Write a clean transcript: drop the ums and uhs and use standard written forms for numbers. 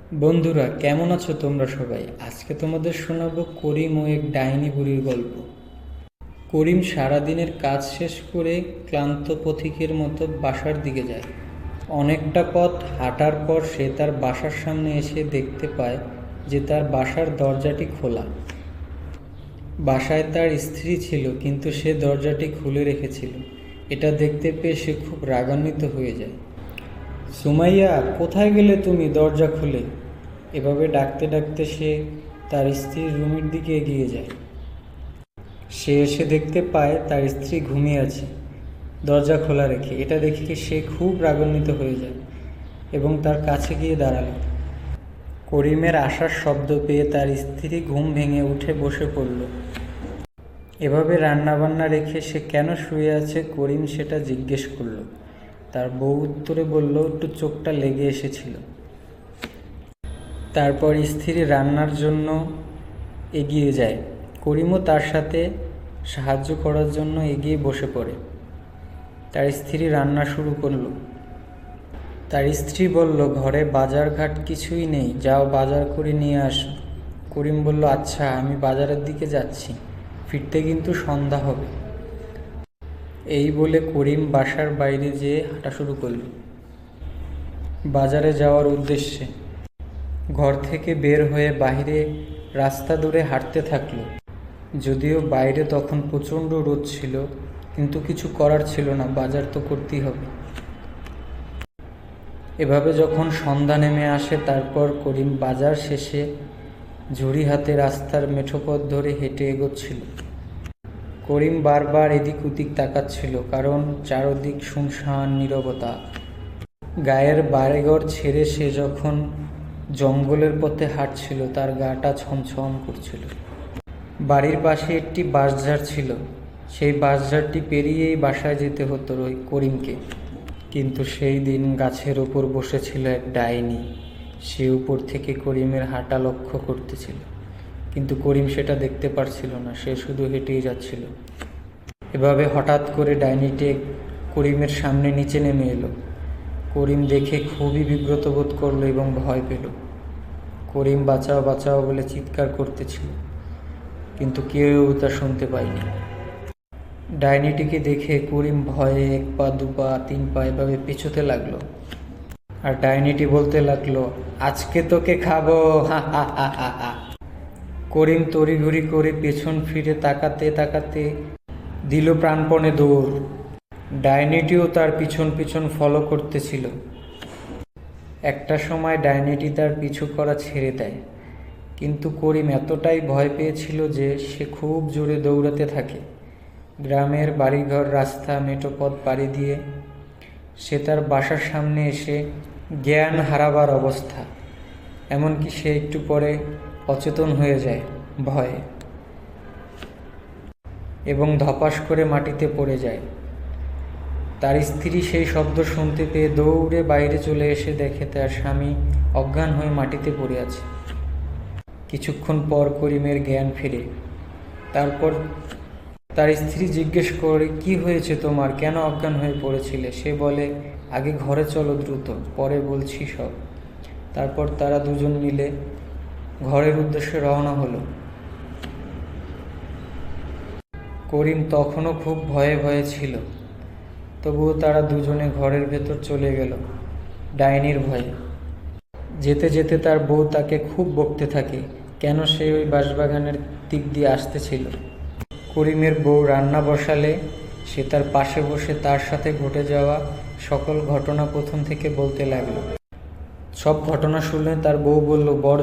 বন্ধুরা, কেমন আছো তোমরা সবাই? আজকে তোমাদের শোনাবো করিম ও এক ডাইনি বুড়ির গল্প। করিম সারাদিনের কাজ শেষ করে ক্লান্ত পথিকের মতো বাসার দিকে যায়। অনেকটা পথ হাঁটার পর সে তার বাসার সামনে এসে দেখতে পায় যে তার বাসার দরজাটি খোলা। বাসায় তার স্ত্রী ছিল, কিন্তু সে দরজাটি খুলে রেখেছিল। এটা দেখতে পেয়ে সে খুব রাগান্বিত হয়ে যায়। সুমাইয়া, কোথায় গেলে তুমি? দরজা খুলে। এভাবে ডাকতে ডাকতে সে তার স্ত্রীর রুমের দিকে এগিয়ে যায়। সে এসে দেখতে পায় তার স্ত্রী ঘুমিয়ে আছে, দরজা খোলা রেখে। এটা দেখে সে খুব রাগান্বিত হয়ে যায় এবং তার কাছে গিয়ে দাঁড়ালো। করিমের আসার শব্দ পেয়ে তার স্ত্রী ঘুম ভেঙে উঠে বসে পড়ল। এভাবে রান্নাবান্না রেখে সে কেন শুয়ে আছে করিম সেটা জিজ্ঞেস করল। তার বউ উত্তরে বলল, একটু চোখটা লেগে এসেছিল। তারপর স্ত্রী রান্নার জন্য এগিয়ে যায়। করিমও তার সাথে সাহায্য করার জন্য এগিয়ে বসে পড়ে। তার স্ত্রী রান্না শুরু করলো। তার স্ত্রী বলল, ঘরে বাজারঘাট কিছুই নেই, যাও বাজার করে নিয়ে আসো। করিম বলল, আচ্ছা, আমি বাজারের দিকে যাচ্ছি, ফিরতে কিন্তু সন্ধ্যা হবে। এই বলে করিম বাসার বাইরে যেয়ে হাঁটা শুরু করল বাজারে যাওয়ার উদ্দেশ্যে। ঘর থেকে বের হয়ে বাইরে রাস্তা দূরে হাঁটতে থাকলো। যদিও বাইরে তখন প্রচণ্ড রোদ ছিল, কিন্তু কিছু করার ছিল না, বাজার তো করতেই হবে। এভাবে যখন সন্ধ্যা নেমে আসে, তারপর করিম বাজার শেষে ঝুড়ি হাতে রাস্তার মেঠো পথ ধরে হেঁটে এগোচ্ছিল। করিম বারবার এদিক ওদিক তাকাচ্ছিল, কারণ চারদিক শুনশান নীরবতা। গায়ের বাড়িঘর ছেড়ে সে যখন জঙ্গলের পথে হাঁটছিল, তার গাটা ছমছম করছিল। বাড়ির পাশে একটি বাঁশঝাড় ছিল, সেই বাঁশঝাড়টি পেরিয়েই বাসায় যেতে হতো করিমকে। কিন্তু সেই দিন গাছের ওপর বসেছিল এক ডাইনি। সে উপর থেকে করিমের হাঁটা লক্ষ্য করতেছিল, কিন্তু করিম সেটা দেখতে পারছিল না, সে শুধু হেঁটেই যাচ্ছিল। এভাবে হঠাৎ করে ডাইনিটি করিমের সামনে নিচে নেমে এলো। করিম দেখে খুবই বিব্রত বোধ করলো এবং ভয় পেল। করিম বাঁচাও বাঁচাও বলে চিৎকার করতেছিল, কিন্তু কেউ তা শুনতে পায়নি। ডাইনিটিকে দেখে করিম ভয়ে 1 পা 2 পা 3 পা এভাবে পেছোতে লাগলো। আর ডাইনিটি বলতে লাগলো, আজকে তোকে খাবো, হা হা হা হা হা। করিম তড়িঘড়ি করে পেছন ফিরে তাকাতে তাকাতে দিল প্রাণপণে দৌড়। ডাইনিটিও তার পিছন পিছন ফলো করতেছিল। একটা সময় ডাইনিটি তার পিছু করা ছেড়ে দেয়, কিন্তু করিম এতটাই ভয় পেয়েছিল যে সে খুব জোরে দৌড়াতে থাকে। গ্রামের বাড়িঘর, রাস্তা, মেঠো পথ পাড়ি দিয়ে সে তার বাসার সামনে এসে জ্ঞান হারাবার অবস্থা। এমনকি সে একটু পরে অচেতন হয়ে যায় ভয়ে এবং ধপাস করে মাটিতে পড়ে যায়। তার স্ত্রী সেই শব্দ শুনতে পেয়ে দৌড়ে বাইরে চলে এসে দেখে তার স্বামী অজ্ঞান হয়ে মাটিতে পড়ে আছে। কিছুক্ষণ পর করিমের জ্ঞান ফেরে। তারপর তার স্ত্রী জিজ্ঞেস করে, কি হয়েছে তোমার, কেন অজ্ঞান হয়ে পড়েছিলে? সে বলে, আগে ঘরে চলো দ্রুত, পরে বলছি সব। তারপর তারা দুজন মিলে ঘরের উদ্দেশ্যে রওনা হলো। করিম তখনও খুব ভয়ে ভয়ে ছিল, তবুও তারা দুজনে ঘরের ভেতর চলে গেল ডাইনির ভয়ে। যেতে যেতে তার বউ তাকে খুব বকতে থাকে, কেন সে ওই বাঁশবাগানের দিক দিয়ে আসতেছিল। করিমের বউ রান্না বসালে সে তার পাশে বসে তার সাথে ঘটে যাওয়া সকল ঘটনা প্রথম থেকে বলতে লাগলো। সব ঘটনা শুনে তার বউ বলল, বড়